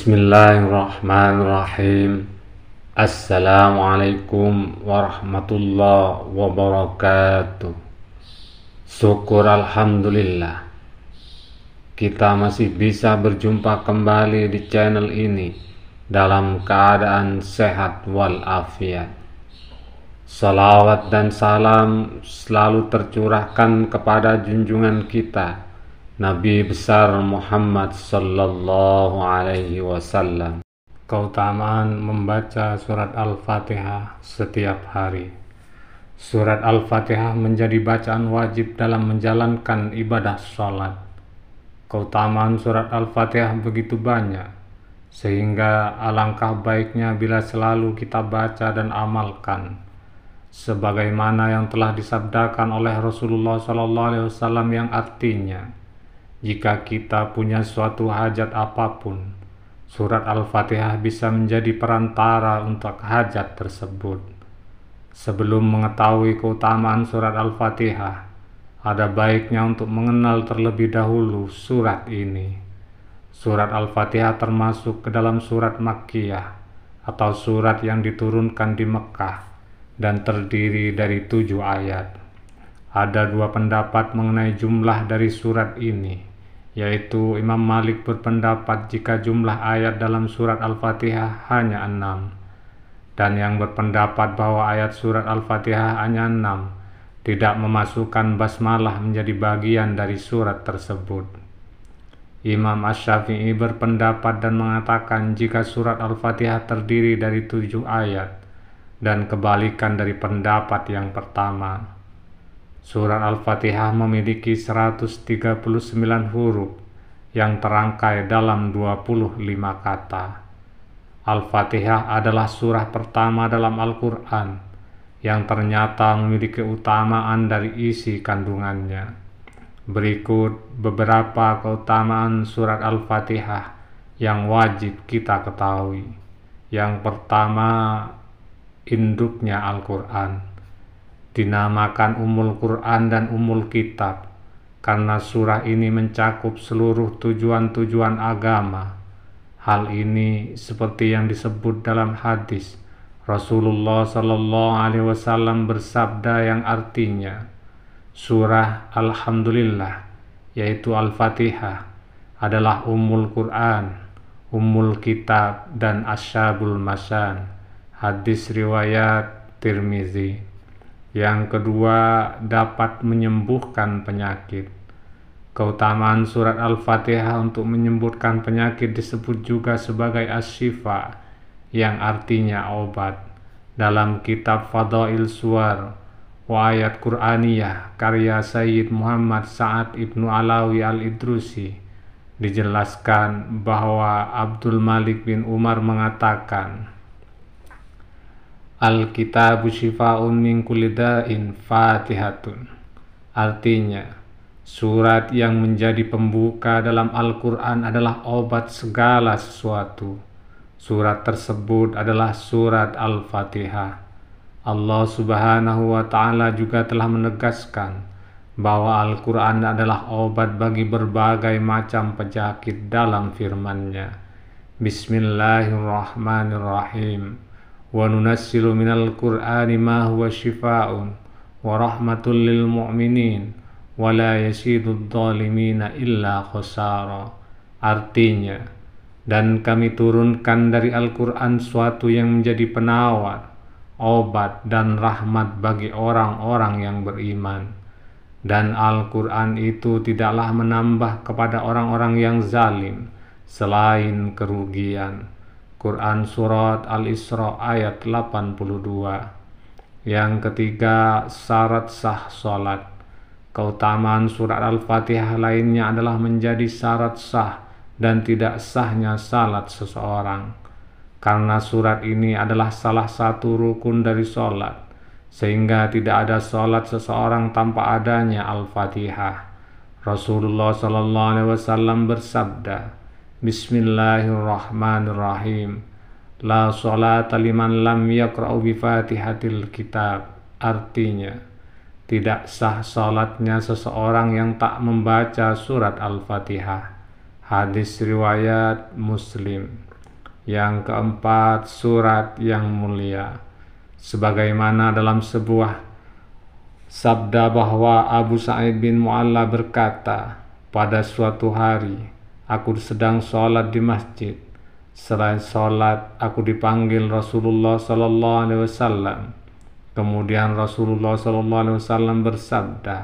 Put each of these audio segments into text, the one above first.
Bismillahirrahmanirrahim. Assalamualaikum warahmatullahi wabarakatuh. Syukur alhamdulillah, kita masih bisa berjumpa kembali di channel ini dalam keadaan sehat walafiat. Salawat dan salam selalu tercurahkan kepada junjungan kita Nabi besar Muhammad sallallahu alaihi wasallam. Keutamaan membaca surat Al-Fatihah setiap hari. Surat Al-Fatihah menjadi bacaan wajib dalam menjalankan ibadah sholat. Keutamaan surat Al-Fatihah begitu banyak, sehingga alangkah baiknya bila selalu kita baca dan amalkan, sebagaimana yang telah disabdakan oleh Rasulullah sallallahu alaihi wasallam yang artinya, jika kita punya suatu hajat apapun, surat Al-Fatihah bisa menjadi perantara untuk hajat tersebut. Sebelum mengetahui keutamaan surat Al-Fatihah, ada baiknya untuk mengenal terlebih dahulu surat ini. Surat Al-Fatihah termasuk ke dalam surat Makkiyah atau surat yang diturunkan di Mekah dan terdiri dari 7 ayat. Ada 2 pendapat mengenai jumlah dari surat ini, yaitu Imam Malik berpendapat jika jumlah ayat dalam surat Al-Fatihah hanya 6, dan yang berpendapat bahwa ayat surat Al-Fatihah hanya 6 tidak memasukkan basmalah menjadi bagian dari surat tersebut. Imam Asy-Syafi'i berpendapat dan mengatakan jika surat Al-Fatihah terdiri dari 7 ayat, dan kebalikan dari pendapat yang pertama. Surat Al-Fatihah memiliki 139 huruf yang terangkai dalam 25 kata. Al-Fatihah adalah surah pertama dalam Al-Quran yang ternyata memiliki keutamaan dari isi kandungannya. Berikut beberapa keutamaan surat Al-Fatihah yang wajib kita ketahui. Yang pertama, induknya Al-Quran. Dinamakan Ummul Quran dan Ummul Kitab karena surah ini mencakup seluruh tujuan-tujuan agama. Hal ini seperti yang disebut dalam hadis Rasulullah sallallahu alaihi wasallam bersabda yang artinya, surah Alhamdulillah yaitu Al-Fatihah adalah Ummul Quran, Ummul Kitab dan Asyabul Masan. Hadis riwayat Tirmizi. Yang kedua, dapat menyembuhkan penyakit. Keutamaan surat Al-Fatihah untuk menyembuhkan penyakit disebut juga sebagai Asy-Syifa, yang artinya obat. Dalam kitab Fadail Suwar wa Ayat Qur'aniyah karya Sayyid Muhammad Sa'ad Ibnu Alawi Al-Idrusi dijelaskan bahwa Abdul Malik bin Umar mengatakan, Al-Kitabu Syifa'un min kulli da'in Fatihatun. Artinya, surat yang menjadi pembuka dalam Al-Quran adalah obat segala sesuatu. Surat tersebut adalah surat Al-Fatihah. Allah Subhanahu wa Ta'ala juga telah menegaskan bahwa Al-Quran adalah obat bagi berbagai macam penyakit dalam firman-Nya. Bismillahirrahmanirrahim. Wa nunassilu minal Qur'ani ma huwa shifaa'un wa rahmatul lil mu'minin wa la yasidud dhalimina illa khasara. Artinya, dan kami turunkan dari Al-Quran suatu yang menjadi penawar, obat dan rahmat bagi orang-orang yang beriman. Dan Al-Quran itu tidaklah menambah kepada orang-orang yang zalim selain kerugian. Quran Surat Al-Isra ayat 82. Yang ketiga, syarat sah sholat. Keutamaan surat Al-Fatihah lainnya adalah menjadi syarat sah dan tidak sahnya salat seseorang. Karena surat ini adalah salah satu rukun dari sholat, sehingga tidak ada sholat seseorang tanpa adanya Al-Fatihah. Rasulullah sallallahu alaihi wasallam bersabda, Bismillahirrahmanirrahim. La sholata liman lam yaqra'u bi Fatihatil Kitab. Artinya, tidak sah salatnya seseorang yang tak membaca surat Al-Fatihah. Hadis riwayat Muslim. Yang keempat, surat yang mulia. Sebagaimana dalam sebuah sabda bahwa Abu Sa'id bin Mu'alla berkata, pada suatu hari aku sedang sholat di masjid. Selain sholat, aku dipanggil Rasulullah Sallallahu Alaihi Wasallam. Kemudian Rasulullah Sallallahu Alaihi Wasallam bersabda,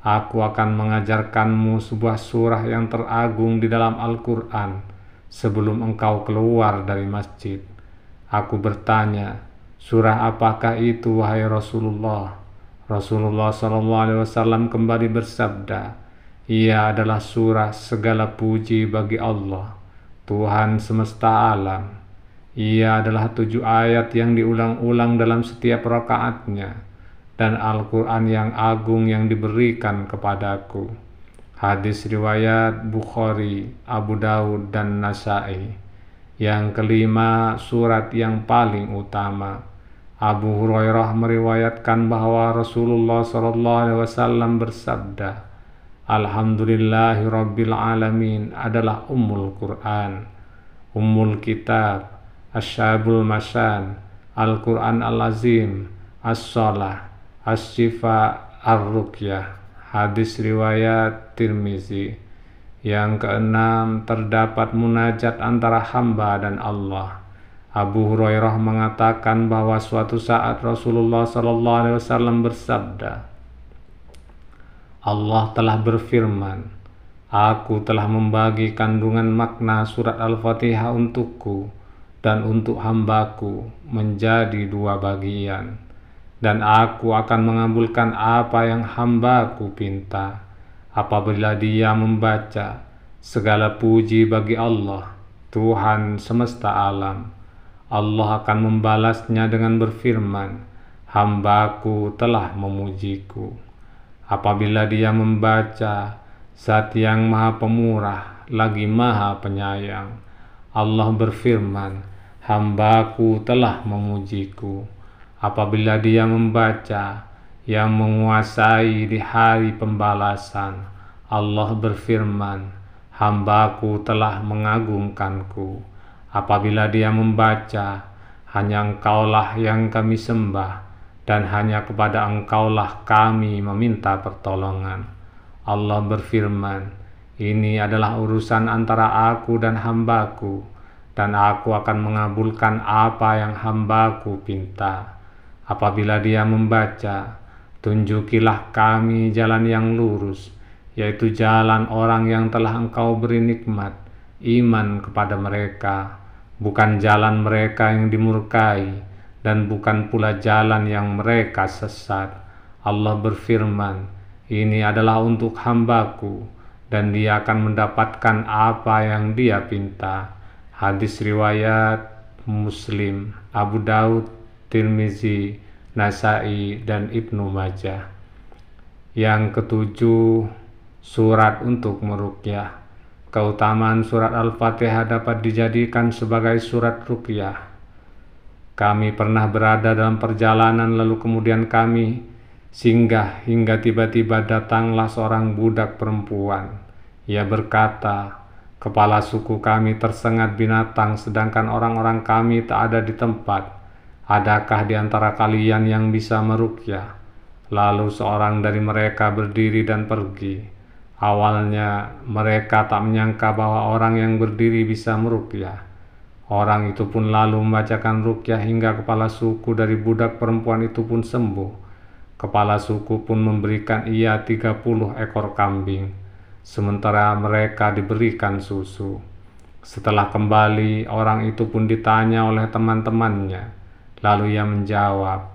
aku akan mengajarkanmu sebuah surah yang teragung di dalam Al-Quran sebelum engkau keluar dari masjid. Aku bertanya, surah apakah itu wahai Rasulullah? Rasulullah Sallallahu Alaihi Wasallam kembali bersabda, ia adalah surah segala puji bagi Allah, Tuhan semesta alam. Ia adalah 7 ayat yang diulang-ulang dalam setiap rakaatnya, dan Al-Quran yang agung yang diberikan kepadaku. Hadis riwayat Bukhari, Abu Daud, dan Nasai. Yang kelima, surat yang paling utama. Abu Hurairah meriwayatkan bahwa Rasulullah SAW bersabda, Alhamdulillahi Rabbil Alamin adalah Ummul Quran, Ummul Kitab, Asyabul Masan, Al-Quran Al-Azim, As-Salah, As-Shifa, Ar-Ruqyah. Hadis riwayat Tirmizi. Yang keenam, terdapat munajat antara hamba dan Allah. Abu Hurairah mengatakan bahwa suatu saat Rasulullah SAW bersabda, Allah telah berfirman, aku telah membagi kandungan makna surat Al-Fatihah untukku dan untuk hambaku menjadi 2 bagian, dan aku akan mengabulkan apa yang hambaku pinta apabila dia membaca, segala puji bagi Allah, Tuhan semesta alam. Allah akan membalasnya dengan berfirman, hambaku telah memujiku. Apabila dia membaca, Zat yang maha pemurah lagi maha penyayang, Allah berfirman, hambaku telah memujiku. Apabila dia membaca, yang menguasai di hari pembalasan, Allah berfirman, hambaku telah mengagungkanku. Apabila dia membaca, hanya engkaulah yang kami sembah, dan hanya kepada engkaulah kami meminta pertolongan. Allah berfirman, ini adalah urusan antara aku dan hambaku, dan aku akan mengabulkan apa yang hambaku pinta. Apabila dia membaca, tunjukilah kami jalan yang lurus, yaitu jalan orang yang telah engkau beri nikmat, iman kepada mereka, bukan jalan mereka yang dimurkai, dan bukan pula jalan yang mereka sesat. Allah berfirman, ini adalah untuk hambaku, dan dia akan mendapatkan apa yang dia pinta. Hadis riwayat Muslim, Abu Daud, Tirmizi, Nasai, dan Ibnu Majah. Yang ketujuh, surat untuk meruqyah. Keutamaan surat Al-Fatihah dapat dijadikan sebagai surat ruqyah. Kami pernah berada dalam perjalanan, lalu kemudian kami singgah hingga tiba-tiba datanglah seorang budak perempuan. Ia berkata, kepala suku kami tersengat binatang, sedangkan orang-orang kami tak ada di tempat. Adakah di antara kalian yang bisa meruqyah? Lalu seorang dari mereka berdiri dan pergi. Awalnya mereka tak menyangka bahwa orang yang berdiri bisa meruqyah. Orang itu pun lalu membacakan ruqyah hingga kepala suku dari budak perempuan itu pun sembuh. Kepala suku pun memberikan ia 30 ekor kambing, sementara mereka diberikan susu. Setelah kembali, orang itu pun ditanya oleh teman-temannya. Lalu ia menjawab,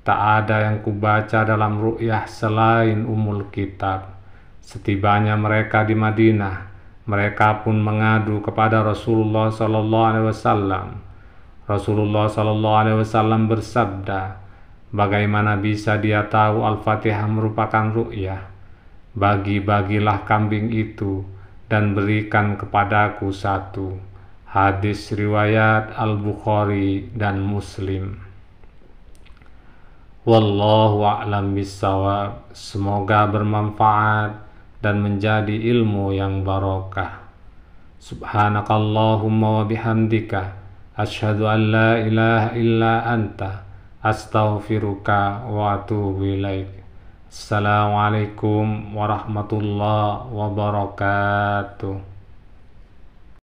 tak ada yang kubaca dalam ruqyah selain Ummul Kitab. Setibanya mereka di Madinah, mereka pun mengadu kepada Rasulullah SAW. Rasulullah SAW bersabda, bagaimana bisa dia tahu Al-Fatihah merupakan ruqyah? Bagi-bagilah kambing itu dan berikan kepadaku 1. Hadis riwayat Al-Bukhari dan Muslim. Wallahu a'lam bishawab. Semoga bermanfaat dan menjadi ilmu yang barokah. Subhanakallahumma wa bihamdika Asyhadu an la ilaha illa anta astaghfiruka wa atubu ilaik. Assalamualaikum warahmatullahi wabarakatuh.